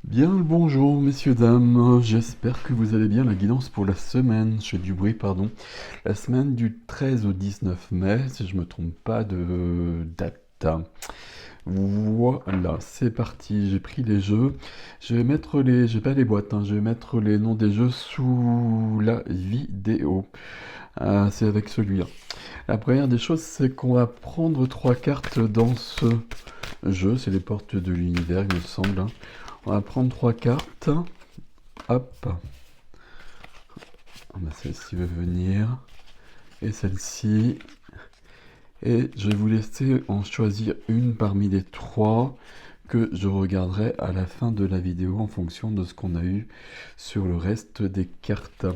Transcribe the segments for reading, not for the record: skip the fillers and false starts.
Bien le bonjour messieurs dames, j'espère que vous allez bien. La guidance pour la semaine, je fais du bruit pardon, la semaine du 13 au 19 mai, si je me trompe pas de date. Voilà, c'est parti, j'ai pris les jeux. Je vais mettre j'ai pas les boîtes, hein, je vais mettre les noms des jeux sous la vidéo. C'est avec celui-là. La première des choses, c'est qu'on va prendre trois cartes dans ce jeu, c'est les portes de l'univers il me semble, hein. On va prendre trois cartes. Hop. Ah bah, celle-ci veut venir. Et celle-ci. Et je vais vous laisser en choisir une parmi les trois que je regarderai à la fin de la vidéo en fonction de ce qu'on a eu sur le reste des cartes.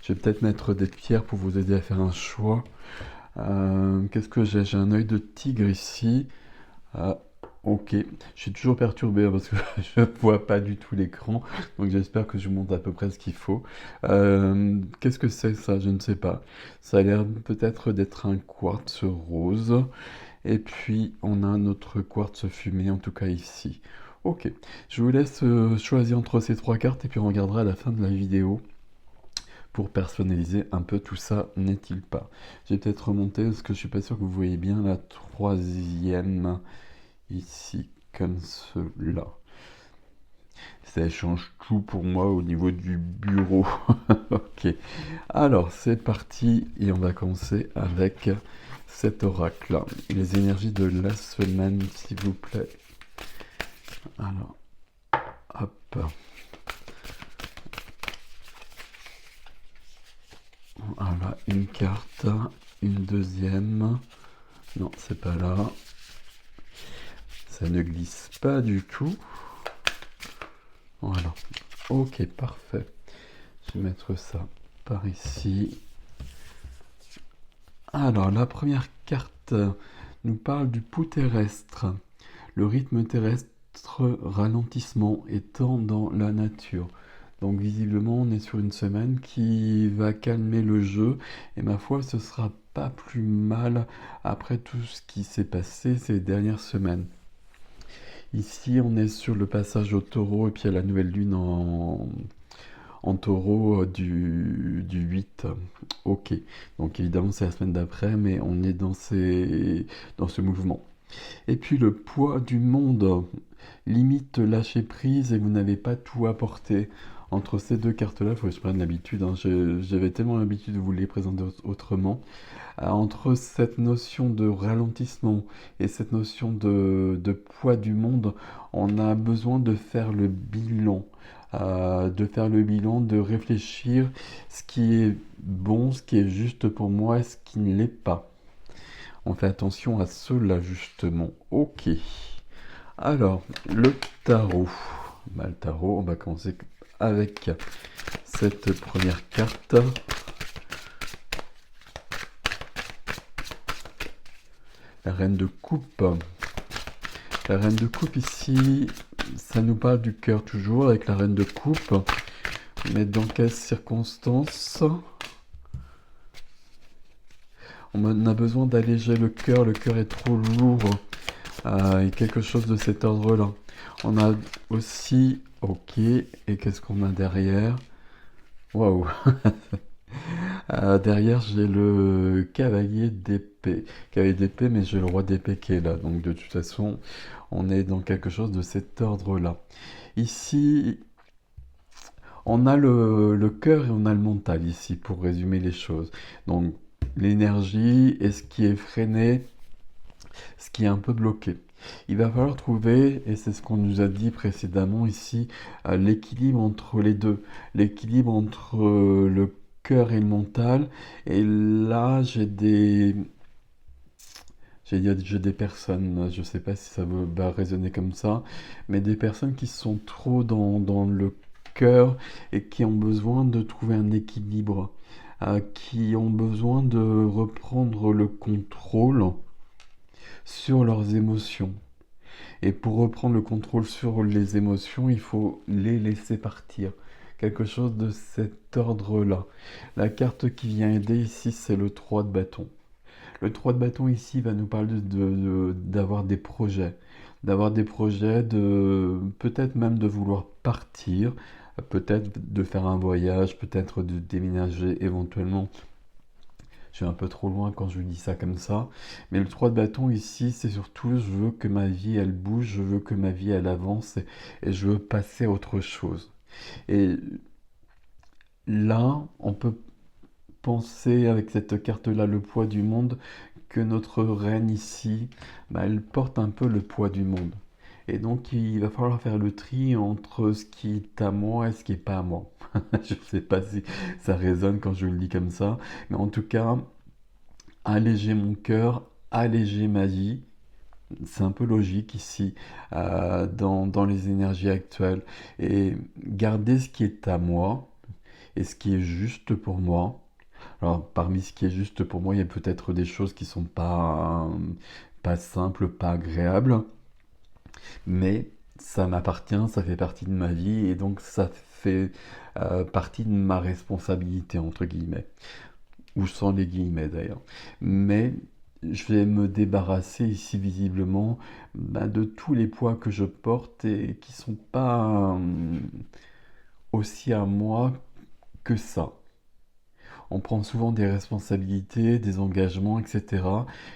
Je vais peut-être mettre des pierres pour vous aider à faire un choix. Qu'est-ce que j'ai? J'ai un œil de tigre ici. Ah, ok, je suis toujours perturbé hein, parce que je ne vois pas du tout l'écran, donc j'espère que je vous montre à peu près ce qu'il faut. Qu'est-ce que c'est ça? Je ne sais pas. Ça a l'air peut-être d'être un quartz rose, et puis on a notre quartz fumé, en tout cas ici. Ok, je vous laisse choisir entre ces trois cartes, et puis on regardera à la fin de la vidéo pour personnaliser un peu tout ça, n'est-il pas? J'ai peut-être remonté parce que je suis pas sûr que vous voyez bien la troisième ici, comme cela. Ça change tout pour moi au niveau du bureau. Ok, alors c'est parti et on va commencer avec cet oracle. Les énergies de la semaine, s'il vous plaît. Alors, hop. Voilà, une carte, une deuxième. Non, c'est pas là. Ça ne glisse pas du tout. Voilà. Ok, parfait. Je vais mettre ça par ici. Alors, la première carte nous parle du pouls terrestre. Le rythme terrestre, ralentissement étant dans la nature. Donc visiblement, on est sur une semaine qui va calmer le jeu. Et ma foi, ce sera pas plus mal après tout ce qui s'est passé ces dernières semaines. Ici, on est sur le passage au taureau et puis à la nouvelle lune en taureau du 8. Ok, donc évidemment c'est la semaine d'après, mais on est dans ce mouvement. Et puis le poids du monde, limite lâcher prise et vous n'avez pas tout apporté. Entre ces deux cartes-là, il faut que je prenne l'habitude, hein. J'avais tellement l'habitude de vous les présenter autrement. Entre cette notion de ralentissement et cette notion de poids du monde, on a besoin de faire le bilan. De réfléchir ce qui est bon, ce qui est juste pour moi et ce qui ne l'est pas. On fait attention à cela justement. Ok. Alors, le tarot. Le tarot, on va commencer avec cette première carte. La reine de coupe. La reine de coupe ici, ça nous parle du cœur toujours avec la reine de coupe. Mais dans quelles circonstances? On a besoin d'alléger le cœur est trop lourd. Et quelque chose de cet ordre-là. On a aussi, ok, et qu'est-ce qu'on a derrière? Waouh! Derrière, j'ai le cavalier d'épée. Cavalier d'épée, mais j'ai le roi d'épée qui est là. Donc, de toute façon, on est dans quelque chose de cet ordre-là. Ici, on a le cœur et on a le mental, ici, pour résumer les choses. Donc, l'énergie et ce qui est freiné, ce qui est un peu bloqué. Il va falloir trouver, et c'est ce qu'on nous a dit précédemment ici, l'équilibre entre les deux. L'équilibre entre le cœur et le mental. Et là, j'ai des personnes, je ne sais pas si ça va résonner comme ça, mais des personnes qui sont trop dans le cœur et qui ont besoin de trouver un équilibre, qui ont besoin de reprendre le contrôle sur leurs émotions. Et pour reprendre le contrôle sur les émotions, il faut les laisser partir. Quelque chose de cet ordre-là. La carte qui vient aider ici, c'est le 3 de bâton. Le 3 de bâton ici va nous parler d'avoir des projets. d'avoir des projets, de peut-être même de vouloir partir, peut-être de faire un voyage, peut-être de déménager éventuellement. Je suis un peu trop loin quand je dis ça comme ça. Mais le 3 de bâton ici, c'est surtout, je veux que ma vie, elle bouge, je veux que ma vie, elle avance et je veux passer à autre chose. Et là, on peut penser avec cette carte-là, le poids du monde, que notre reine ici, bah, elle porte un peu le poids du monde. Et donc, il va falloir faire le tri entre ce qui est à moi et ce qui n'est pas à moi. Je ne sais pas si ça résonne quand je le dis comme ça, mais en tout cas, alléger mon cœur, alléger ma vie, c'est un peu logique ici, dans les énergies actuelles. Et garder ce qui est à moi et ce qui est juste pour moi. Alors, parmi ce qui est juste pour moi, il y a peut-être des choses qui sont pas simples, pas agréables, mais ça m'appartient, ça fait partie de ma vie et donc ça fait partie de ma responsabilité, entre guillemets, ou sans les guillemets d'ailleurs. Mais je vais me débarrasser ici visiblement de tous les poids que je porte et qui sont pas aussi à moi que ça. On prend souvent des responsabilités, des engagements, etc.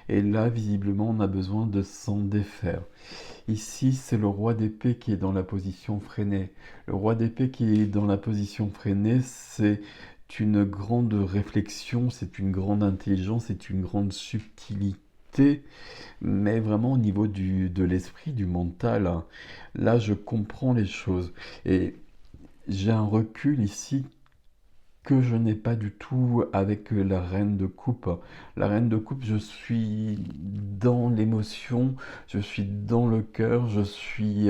Et là, visiblement, on a besoin de s'en défaire. Ici, c'est le roi d'épée qui est dans la position freinée. Le roi d'épée qui est dans la position freinée, c'est une grande réflexion, c'est une grande intelligence, c'est une grande subtilité, mais vraiment au niveau de l'esprit, du mental, hein. Là, je comprends les choses. Et j'ai un recul ici que je n'ai pas du tout avec la reine de coupe. La reine de coupe, je suis dans l'émotion, je suis dans le cœur, je suis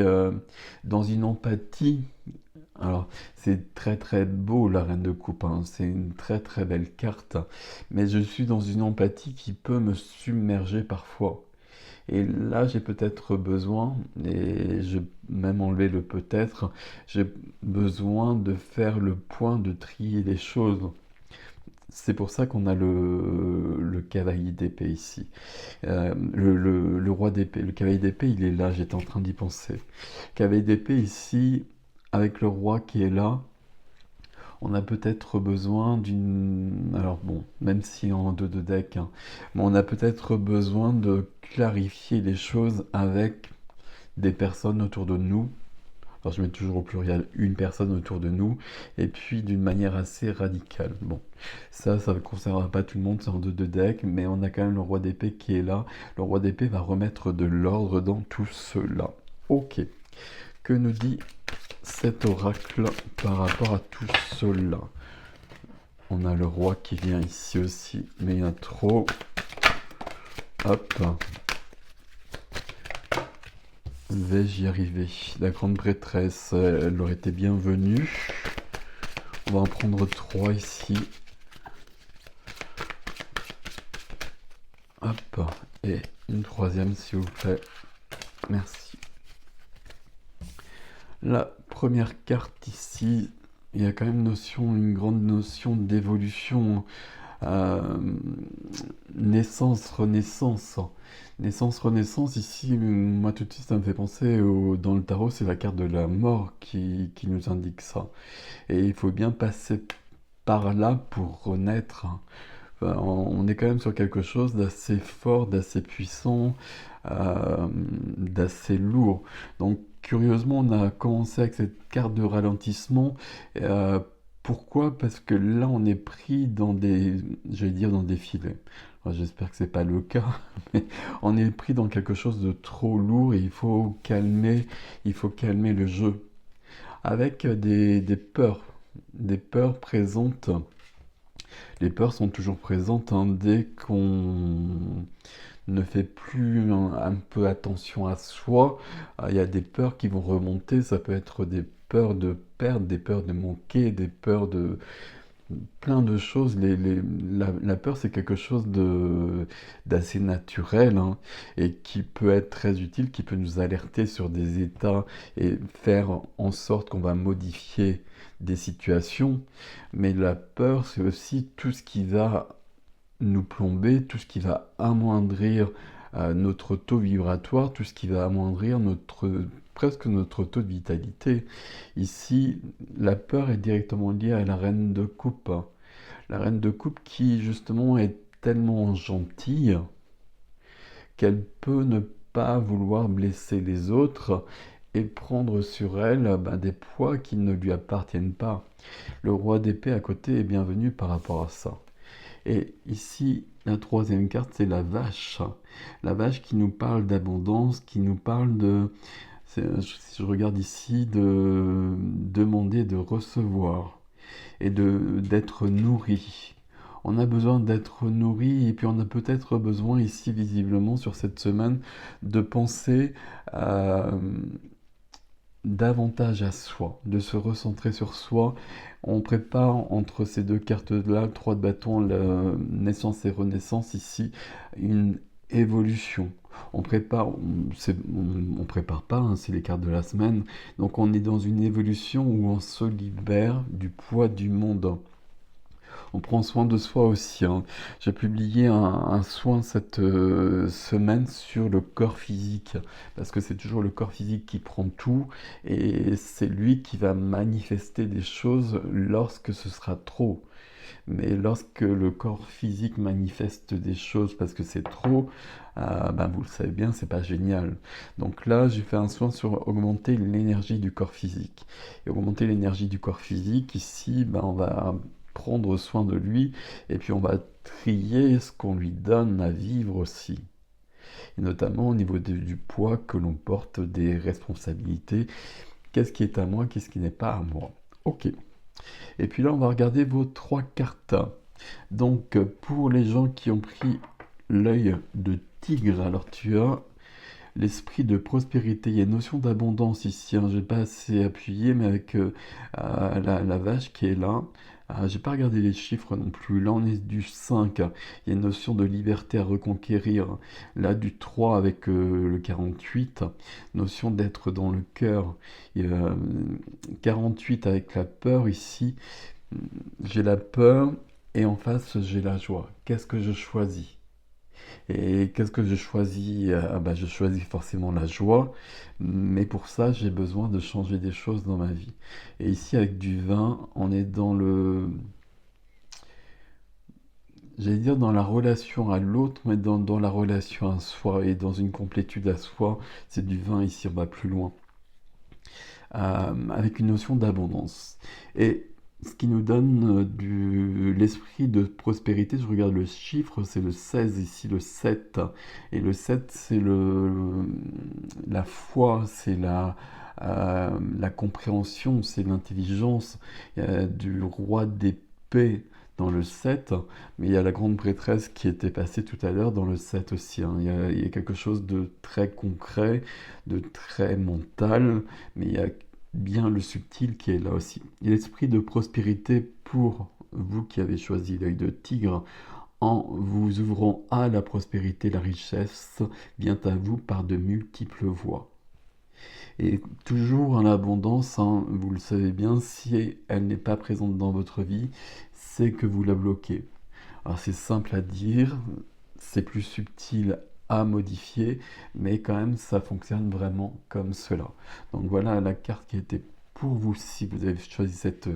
dans une empathie. Alors, c'est très très beau la reine de coupe, hein. C'est une très très belle carte, mais je suis dans une empathie qui peut me submerger parfois. Et là, j'ai peut-être besoin, et je vais même enlever le peut-être, j'ai besoin de faire le point, de trier les choses. C'est pour ça qu'on a le cavalier d'épée ici. Le roi d'épée. Le cavalier d'épée, il est là, j'étais en train d'y penser. Cavalier d'épée ici, avec le roi qui est là, on a peut-être besoin d'une... Alors bon, même si en 2 de deck, hein, mais on a peut-être besoin de clarifier les choses avec des personnes autour de nous. Alors je mets toujours au pluriel une personne autour de nous, et puis d'une manière assez radicale. Bon, ça ne concernera pas tout le monde, c'est en 2 de deck, mais on a quand même le roi d'épée qui est là. Le roi d'épée va remettre de l'ordre dans tout cela. Ok, que nous dit cet oracle par rapport à tout cela? On a le roi qui vient ici aussi, mais il y a trop. Hop. Vais-je y arriver? La grande prêtresse, elle aurait été bienvenue. On va en prendre 3 ici. Hop. Et une troisième, s'il vous plaît. Merci. La première carte ici, il y a quand même une grande notion d'évolution. Naissance, renaissance. Naissance, renaissance, ici, moi tout de suite, ça me fait penser dans le tarot, c'est la carte de la mort qui nous indique ça. Et il faut bien passer par là pour renaître. Enfin, on est quand même sur quelque chose d'assez fort, d'assez puissant, d'assez lourd. Donc, curieusement, on a commencé avec cette carte de ralentissement. euh, Pourquoi? Parce que là, on est pris dans j'allais dire dans des filets. Alors, j'espère que c'est pas le cas, mais on est pris dans quelque chose de trop lourd et il faut calmer le jeu avec des peurs présentes. Les peurs sont toujours présentes, hein, dès qu'on ne fait plus un peu attention à soi. Il y a des peurs qui vont remonter, ça peut être des peurs de perdre, des peurs de manquer, des peurs de plein de choses. La peur, c'est quelque chose d'assez naturel, hein, et qui peut être très utile, qui peut nous alerter sur des états et faire en sorte qu'on va modifier des situations. Mais la peur, c'est aussi tout ce qui va nous plomber, tout ce qui va amoindrir notre taux vibratoire, tout ce qui va amoindrir presque notre taux de vitalité. Ici, la peur est directement liée à la reine de coupe. La reine de coupe qui justement est tellement gentille qu'elle peut ne pas vouloir blesser les autres et prendre sur elle des poids qui ne lui appartiennent pas. Le roi d'épée à côté est bienvenu par rapport à ça. Et ici, la troisième carte, c'est la vache. La vache qui nous parle d'abondance, qui nous parle si je regarde ici, de demander de recevoir et d'être nourri. On a besoin d'être nourri et puis on a peut-être besoin ici, visiblement, sur cette semaine, de penser davantage à soi, de se recentrer sur soi. On prépare entre ces deux cartes-là, 3 de bâton, la naissance et renaissance, ici, une évolution. On prépare, on prépare pas, hein, c'est les cartes de la semaine, donc on est dans une évolution où on se libère du poids du monde. On prend soin de soi aussi, hein. J'ai publié un soin cette semaine sur le corps physique, parce que c'est toujours le corps physique qui prend tout, et c'est lui qui va manifester des choses lorsque ce sera trop. Mais lorsque le corps physique manifeste des choses parce que c'est trop, vous le savez bien, c'est pas génial. Donc là, j'ai fait un soin sur augmenter l'énergie du corps physique. Et augmenter l'énergie du corps physique, ici, on va prendre soin de lui et puis on va trier ce qu'on lui donne à vivre aussi. Et notamment au niveau du poids que l'on porte, des responsabilités. Qu'est-ce qui est à moi, qu'est-ce qui n'est pas à moi. Ok. Et puis là, on va regarder vos 3 cartes. Donc, pour les gens qui ont pris l'œil de tigre, alors tu as l'esprit de prospérité. Il y a une notion d'abondance ici, hein. Je n'ai pas assez appuyé, mais avec la vache qui est là. J'ai pas regardé les chiffres non plus. Là, on est du 5. Il y a une notion de liberté à reconquérir. Là, du 3 avec le 48. Notion d'être dans le cœur. 48 avec la peur ici. J'ai la peur et en face, j'ai la joie. Qu'est-ce que je choisis? Et qu'est-ce que je choisis? Je choisis forcément la joie, mais pour ça, j'ai besoin de changer des choses dans ma vie. Et ici, avec du vin, on est dans j'allais dire dans la relation à l'autre, mais dans la relation à soi et dans une complétude à soi. C'est du vin ici, on va plus loin. Avec une notion d'abondance. Et ce qui nous donne l'esprit de prospérité, je regarde le chiffre, c'est le 16 ici, le 7. Et le 7, c'est la foi, c'est la compréhension, c'est l'intelligence. Il y a du roi d'épée dans le 7, mais il y a la grande prêtresse qui était passée tout à l'heure dans le 7 aussi, hein. Il y a quelque chose de très concret, de très mental, mais il y a bien le subtil qui est là aussi. Et l'esprit de prospérité pour vous qui avez choisi l'œil de tigre, en vous ouvrant à la prospérité, la richesse vient à vous par de multiples voies. Et toujours en abondance, hein, vous le savez bien, si elle n'est pas présente dans votre vie, c'est que vous la bloquez. Alors c'est simple à dire, c'est plus subtil à modifier, mais quand même ça fonctionne vraiment comme cela. Donc voilà la carte qui était pour vous si vous avez choisi cette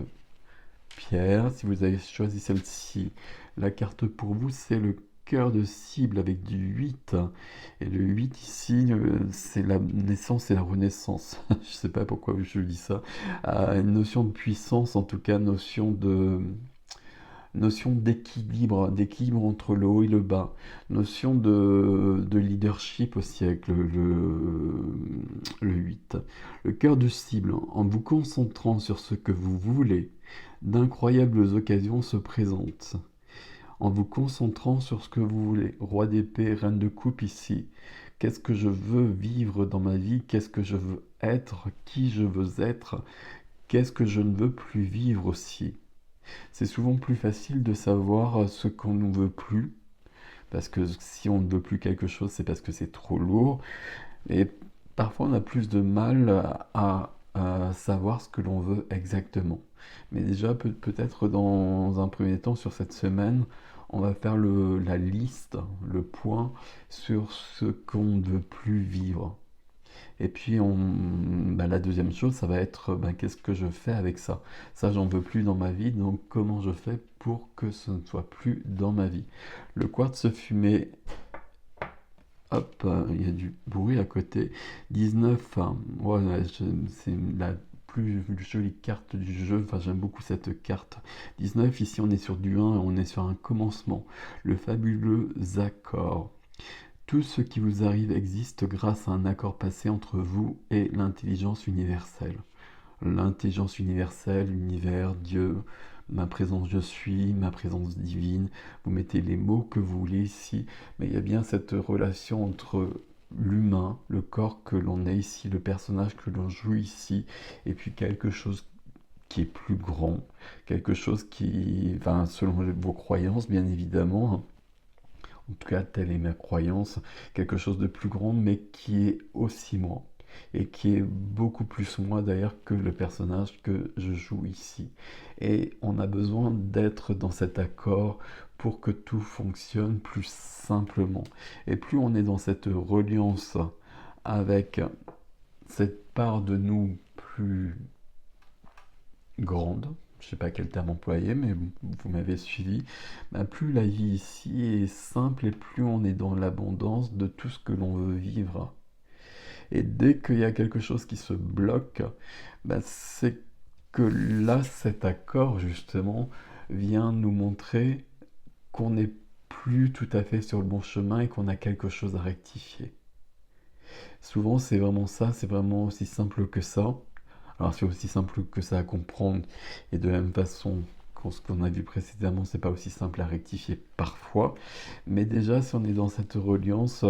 pierre. Si vous avez choisi celle-ci, la carte pour vous c'est le cœur de cible avec du 8. Et le 8 ici, c'est la naissance et la renaissance. Je ne sais pas pourquoi je dis ça. Une notion de puissance, en tout cas, notion d'équilibre, d'équilibre entre le haut et le bas, notion de leadership aussi avec le 8. Le cœur de cible, en vous concentrant sur ce que vous voulez, d'incroyables occasions se présentent. En vous concentrant sur ce que vous voulez. Roi d'épée, reine de coupe ici. Qu'est-ce que je veux vivre dans ma vie? Qu'est-ce que je veux être? Qui je veux être? Qu'est-ce que je ne veux plus vivre aussi? C'est souvent plus facile de savoir ce qu'on ne veut plus, parce que si on ne veut plus quelque chose, c'est parce que c'est trop lourd. Et parfois, on a plus de mal à savoir ce que l'on veut exactement. Mais déjà, peut-être dans un premier temps, sur cette semaine, on va faire la liste, le point sur ce qu'on ne veut plus vivre. Et puis la deuxième chose, ça va être qu'est-ce que je fais avec ça? Ça, j'en veux plus dans ma vie, donc comment je fais pour que ce ne soit plus dans ma vie? Le quartz fumé, hop, il y a du bruit à côté. 19, ouais, c'est la plus jolie carte du jeu, enfin j'aime beaucoup cette carte. 19, ici on est sur du 1 et on est sur un commencement. Le fabuleux accord. Tout ce qui vous arrive existe grâce à un accord passé entre vous et l'intelligence universelle. L'intelligence universelle, l'univers, Dieu, ma présence je suis, ma présence divine. Vous mettez les mots que vous voulez ici, mais il y a bien cette relation entre l'humain, le corps que l'on est ici, le personnage que l'on joue ici, et puis quelque chose qui est plus grand, quelque chose qui, enfin, selon vos croyances bien évidemment, hein, en tout cas telle est ma croyance, quelque chose de plus grand, mais qui est aussi moi, et qui est beaucoup plus moi d'ailleurs que le personnage que je joue ici. Et on a besoin d'être dans cet accord pour que tout fonctionne plus simplement. Et plus on est dans cette reliance avec cette part de nous plus grande, je ne sais pas quel terme employer, mais vous m'avez suivi, plus la vie ici est simple et plus on est dans l'abondance de tout ce que l'on veut vivre. Et dès qu'il y a quelque chose qui se bloque, c'est que là, cet accord, justement, vient nous montrer qu'on n'est plus tout à fait sur le bon chemin et qu'on a quelque chose à rectifier. Souvent, c'est vraiment ça, c'est vraiment aussi simple que ça. Alors, c'est aussi simple que ça à comprendre, et de la même façon ce qu'on a vu précédemment, c'est pas aussi simple à rectifier parfois. Mais déjà, si on est dans cette reliance,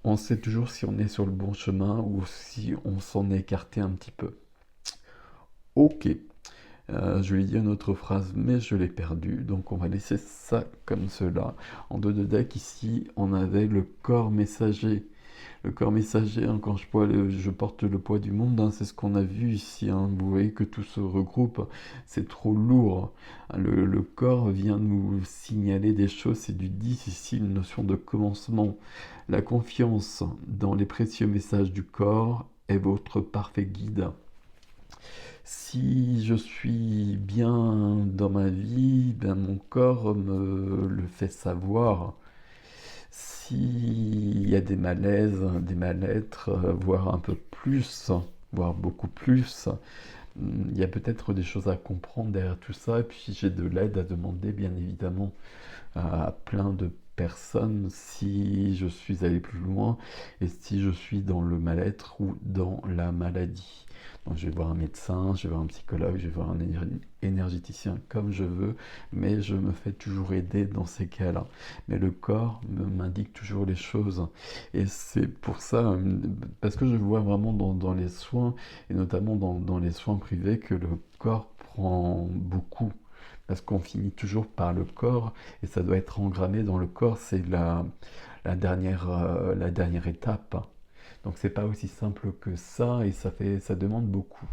on sait toujours si on est sur le bon chemin ou si on s'en est écarté un petit peu. Ok, je lui ai dit une autre phrase, mais je l'ai perdue, donc on va laisser ça comme cela. En dos de deck, ici, on avait le corps messager. Le corps messager, hein, quand je porte le poids du monde, hein, c'est ce qu'on a vu ici. Hein. Vous voyez que tout se regroupe, c'est trop lourd. Le corps vient nous signaler des choses, c'est du 10 ici, une notion de commencement. La confiance dans les précieux messages du corps est votre parfait guide. Si je suis bien dans ma vie, mon corps me le fait savoir. S'il y a des malaises, des mal-être, voire un peu plus, voire beaucoup plus, il y a peut-être des choses à comprendre derrière tout ça. Et puis j'ai de l'aide à demander, bien évidemment, à plein de personnes si je suis allé plus loin et si je suis dans le mal-être ou dans la maladie. Donc je vais voir un médecin, je vais voir un psychologue, je vais voir un énergéticien comme je veux, mais je me fais toujours aider dans ces cas-là. Mais le corps m'indique toujours les choses. Et c'est pour ça, parce que je vois vraiment dans les soins, et notamment dans les soins privés, que le corps prend beaucoup. Parce qu'on finit toujours par le corps, et ça doit être engrammé dans le corps, c'est la dernière étape. Donc c'est pas aussi simple que ça et ça demande beaucoup.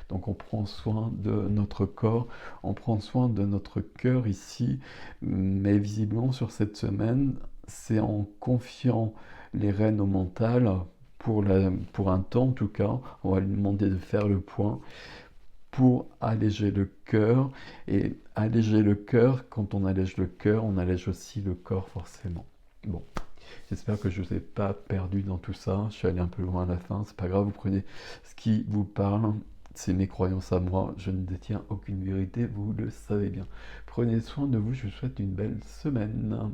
Donc on prend soin de notre corps, on prend soin de notre cœur ici, mais visiblement sur cette semaine, c'est en confiant les rênes au mental, pour un temps en tout cas, on va lui demander de faire le point pour alléger le cœur. Et alléger le cœur, quand on allège le cœur, on allège aussi le corps forcément. Bon. J'espère que je ne vous ai pas perdu dans tout ça. Je suis allé un peu loin à la fin. C'est pas grave, vous prenez ce qui vous parle. C'est mes croyances à moi. Je ne détiens aucune vérité, vous le savez bien. Prenez soin de vous. Je vous souhaite une belle semaine.